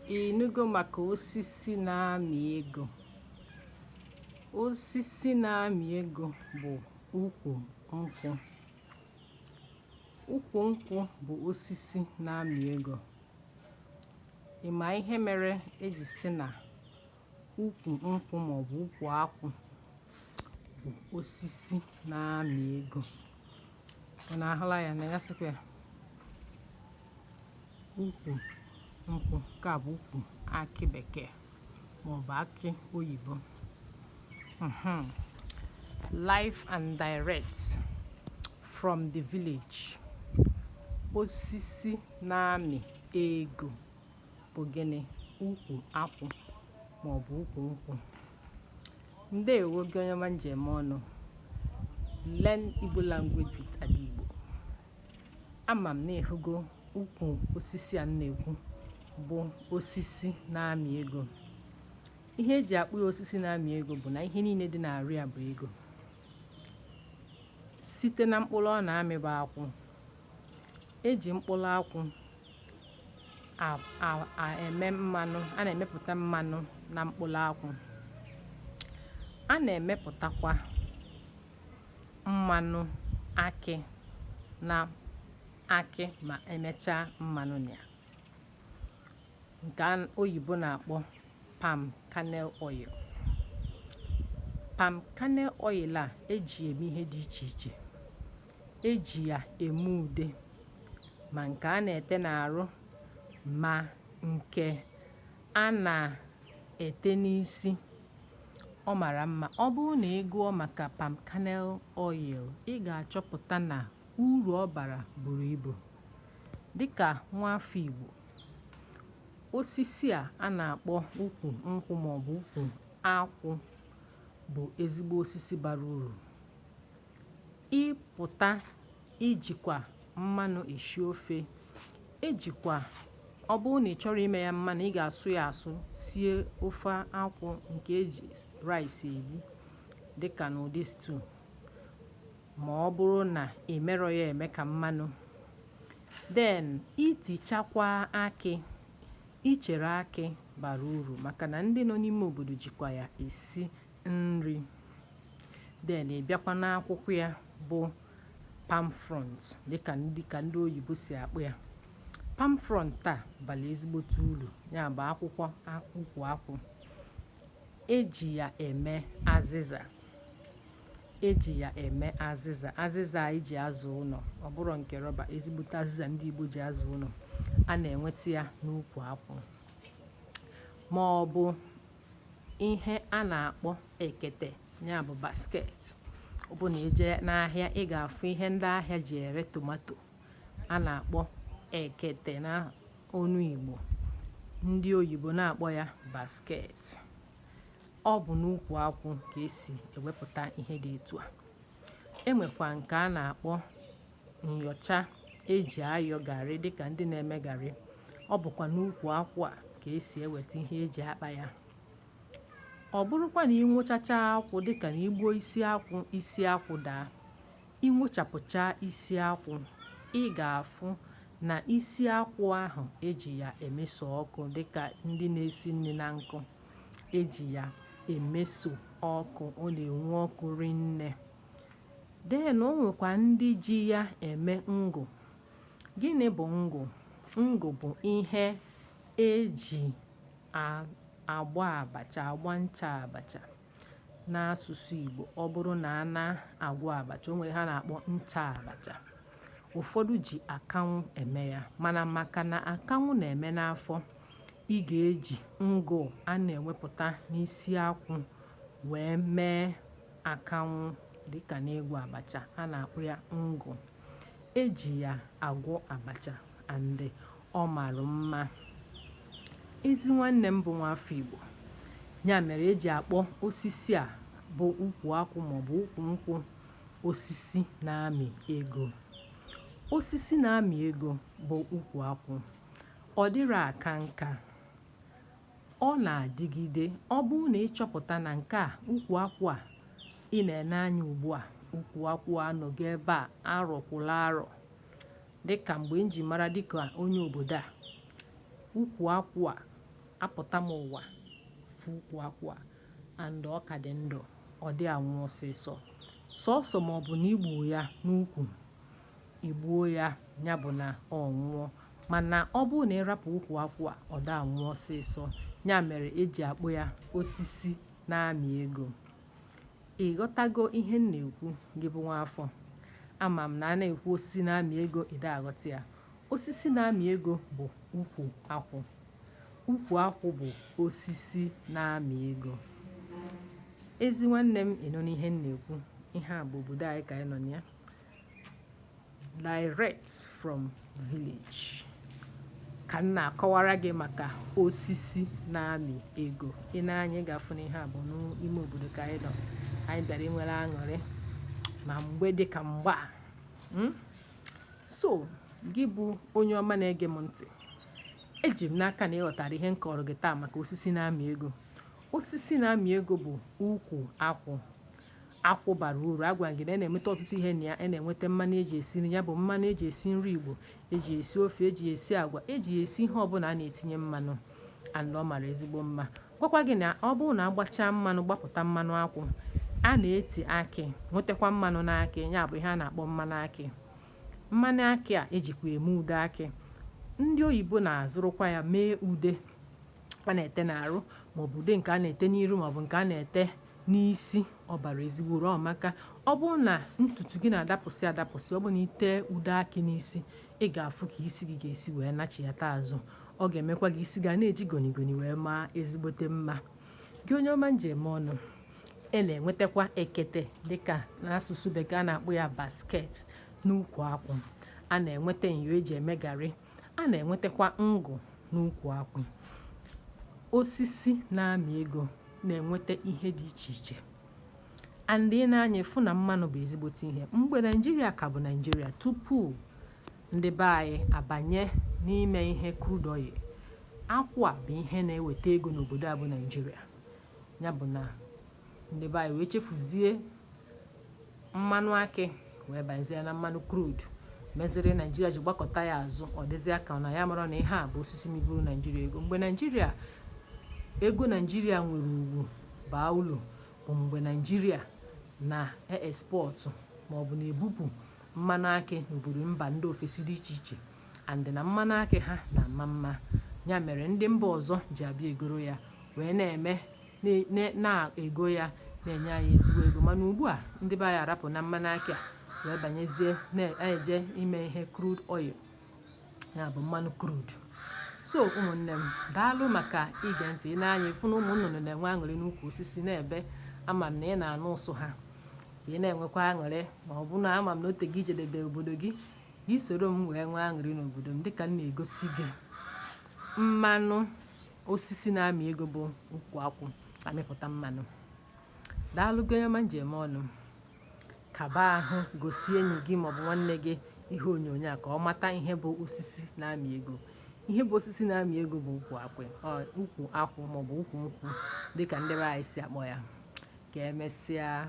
Ịnụgo maka osisi na-amị ego. Osisi na-amị ego bụ ukwu nkwụ. Ukwu nkwụ bụ osisi na-amị ego. Ị ma ihe mere eji sị na ukwu nkwụ maọbụ ukwu akwụ bụ osisi na-amị ego? Ọ na-ahụla ya na gasịkwa ya. Ukwu nkwụ ka bụ ukwu akị bekee maọbụ akị oyibo. Live and direct from the village. Osisi na-amị ego bụ gịnị? Ukwu akwụ maọbụ ukwu nkwụ. Ndeewo gị onye ọma njem ọnụ. Learn Igbo language with Adigbo. Ama m na ịhụgo ukwu osisi a na-ekwu bụ osisi na-amị ego. Ihe eji akpụ ya osisi na-amị ego bụ na ihe niile dị n'arụ ya bụ ego. Site na mkpụrụ ọ na-amị bụ akwụ. Eji mkpụrụ akwụ eme mmanụ. A na-emepụta mmanụ na mkpụrụ akwụ. A na-emepụtakwa mmanụ akị na akị ma emechaa mmanụ ya, nke oyibo na-akpọ palm kernel oil. Palm kernel oil a eji eme ihe dị iche iche. Eji ya eme ude, ma nke a na-ete n'arụ, ma nke a na-ete n'isi. Ọ mara mma. Ọ bụrụ na ị gụọ maka palm kernel oil, ị ga-achọpụta na uru ọ bara buru ibu. Dịka nwa afọ Igbo, osisi a na-akpọ ukwu nkwụ maọbụ ukwu akwụ bụ ezigbo osisi bara uru. Ịpụta ijikwa mmanụ esi ofe. Ejikwa, ọ bụrụ na ị chọrọ ime ya mmanụ, ị ga-asụ ya asụ, sie ofe akwụ nke eji rice eri, dịka n'ụdị stew. Ma ọ bụrụ na ị merọ ya eme ka mmanụ, then itichakwa akị. Ichere akị bara uru maka na ndị nọ n'ime obodo jikwa ya esi nri. Then ị bịakwa n'akwụkwọ ya bụ palm frond, dịka ndị oyibo si akpọ ya. Palm frond a bara ezigbote uru, ya bụ akwụkwọ ukwu akwụ. Eji ya eme azịza. Eji ya eme azịza. Azịza a eji azụ ụlọ, ọ bụrụ nke rọba, ezigbote azịza ndị Igbo ji azụ ụlọ. A na-enweta ya n'ukwu akwụ. Ma ọ bụ ihe a na-akpọ ekete, ya bụ basket. Ọ bụ na eje n'ahịa, ị ga-afụ ihe ndị ahịa ji ere tomato. A na-akpọ ekete na onu Igbo. Ndị oyibo na-akpọ ya basket. Ọ bụ n'ukwu akwụ ka esi ewepụta ihe dị etu a. Enwekwa nke a na-akpọ nyocha eji ayọ garị, dịka ndị na-eme garị. Ọ bụkwa n'ukwu akwụ a ka esi eweta ihe eji akpa ya. Ọ bụrụkwa na ịnwochacha akwụ, dịka na igbuo isi akwụ daa, ịnwochapụcha isi akwụ, ị ga-afụ na isi akwụ ahụ eji ya emeso ọkụ, dịka ndị na-esi nri na nkụ. Eji ya emeso ọkụ, ọ na-enwe ọkụ rinne. Then o nwekwa ndị ji ya eme ngụ. Gịnị bụ ngụ? Ngụ bụ ihe eji agba abacha, agba ncha abacha n'asụsụ Igbo. Ọ bụrụ na a na-agwọ abacha, o nwere ha na-akpọ ncha abacha. Ụfọdụ ji akanwụ eme ya, mana maka na akanwụ na-eme n'afọ, ị ga-eji ngụ a na-ewepụta n'isi akwụ wee mee akanwụ, dịka n'egwu abacha. A na-akpọ ya ngụ. Eji ya agwọ abacha and ọ mara mma. Ezi nwanne m bụ nwafọ Igbo, ya mere eji akpọ osisi a bụ ukwu akwụ maọbụ ukwu nkwụ osisi na-amị ego. Osisi na-amị ego bụ ukwu akwụ. Ọ dịrị aka nka. Ọ na-adịgide. Ọ bụrụ na ịchọpụta na nke a ukwu akwụ a ị na-ene anya ugbu a, ukwu akwụ anọgo ebe a arọkwụla arọ, dịka mgbe m ji mara dịka onye obodo a. Ukwu akwụ a apụta m ụwa fụ ukwu akwụ a and ọ ka dị ndụ, ọ dị anwụ ọsịsọ sọsọ ma ọ bụ na igbuo ya n'ukwu, igbuo ya ya bụ na ọ nwụọ. Mana ọ bụrụ na ịrapụ ukwu akwụ a, ọ da anwụ ọsịsọ. Ya mere eji akpụ ya osisi na-amị ego. Ịghọtago ihe m na-ekwu gị bụ nwaafọ? Ama m na a na-ekwu osisi na-amị ego, ịda aghọta ya. Osisi na-amị ego bụ ukwu akwụ. Ukwu akwụ bụ osisi na-amị ego. Ezi nwanne m, ịnọ n'ihe m na-ekwu. Ihe a bụ obodo anyị ka anyị nọ ya, direct from village ka m na-akọwara gị maka osisi na-amị ego. Ị na-anya ị ga-afụ na ihe a bụ n'ime obodo ka anyị nọ. Anyị bịara inwere aṅụrị ma mgbe dị ka mgba. So gị bụ onye ọma na-ege m ntị, eji m n'aka na ịghọtara ihe m kọrọ gị taa maka osisi na-amị ego. Osisi na-amị ego bụ ukwu akwụ. Akwụ bara uru. Agwa gị na na-enweta ọtụtụ ihe na ya. Na-enweta mmanụ eji esi nri, ya bụ mmanụ eji esi nri Igbo, eji esi ofe, eji esi agwa, eji esi ihe ọbụla a na-etinye mmanụ, and ọ mara ezigbo mma. Gwakwa gị na ọ bụrụ na agbachaa mmanụ, gbapụta mmanụ akwụ, a na-eti akị, nwetakwa mmanụ n'akị, ya bụ ihe a na-akpọ mmanụ akị. Mmanụ akị a ejikwa eme ude akị. Ndị oyibo na-azụrụkwa ya mee ude a na-ete n'arụ, maọbụ ude nke a na-ete n'iru, maọbụ nke a na-ete n'isi. Ọ bara ezigbo uru. Maka ọ bụrụ na ntutu gị na-adapụsị adapụsị, ọ bụrụ na ite ude akị n'isi, ị ga-afụ ka isi gị ga-esi wee nachiyata azụ. Ọ ga-emekwa gị isi ga na-eji goni wee maa ezigbote mma. Gị onye ọma njem ọnụ, na-enwetakwa ekete dịka n'asụsụ bekee a na-akpọ ya basket n'ukwu akwụ. A na-enweta nyo eji eme garị. A na-enwetakwa ngụ n'ukwu akwụ. Osisi na-amị ego na-enweta ihe dị iche iche. And ị na-anya fụ na mmanụ bụ ezigbote ihe. Mgbe Naijiria ka bụ Naijiria, tupu ndị be anyị abanye n'ime ihe crude oil, akwụ a bụ ihe na-eweta ego n'obodo a bụ Naijiria. Ya bụ na ndị be anyị wee chefuzie mmanụ akị wee banyezie na mmanụ crude, meziri Naijiria ji gbakọta ya azụ. Ọ dịzị aka na ya mara na ihe a bụ osisi miburu Naijiria ego. Mgbe ego Naijiria nwere ugwu baa ụlọ bụ mgbe Naijiria na-export maọbụ na-ebupụ mmanụ akị n'obodo mba ndị ofesi dị iche iche, and na mmanụ akị ha na-ama mma. Ya mere ndị mba ọzọ ji abịa egoro ya wee na-ego ya, na-enye anyị ezigbo ego. Mana ugbu a ndị be anyị arapụ na mmanụ akị a wee banyezie na-eje ime ihe crude oil, ya bụ mmanụ crude. So ụmụnne m, daalụ maka ige ntị. Ị na-anya ịfụ na ụmụ nnụnụ na-enwe aṅụrị n'ukwu osisi na-ebe. Ama m na ị na-anụ ụsụ ha, ị na-enwekwa aṅụrị. Ma ọ bụ na ama m na ote gị jedebe obodo gị, gị soro m wee nwee aṅụrị n'obodo m, dịka m na-egosi gị mmanụ osisi na-amị ego bụ ukwu akwụ amịpụta mmanụ. Daalụ gị onye ọma njem ọnụ. Kaba ahụ gosi enyi gị maọbụ nwanne gị ihe onyonyo a ka ọ mata ihe bụ osisi na-amị ego. Ihe bụ osisi na-amị ego bụ ukwu akwụ maọbụ ukwu nkwụ dịka ndị be anyị si akpọ ya. Ka emesịa.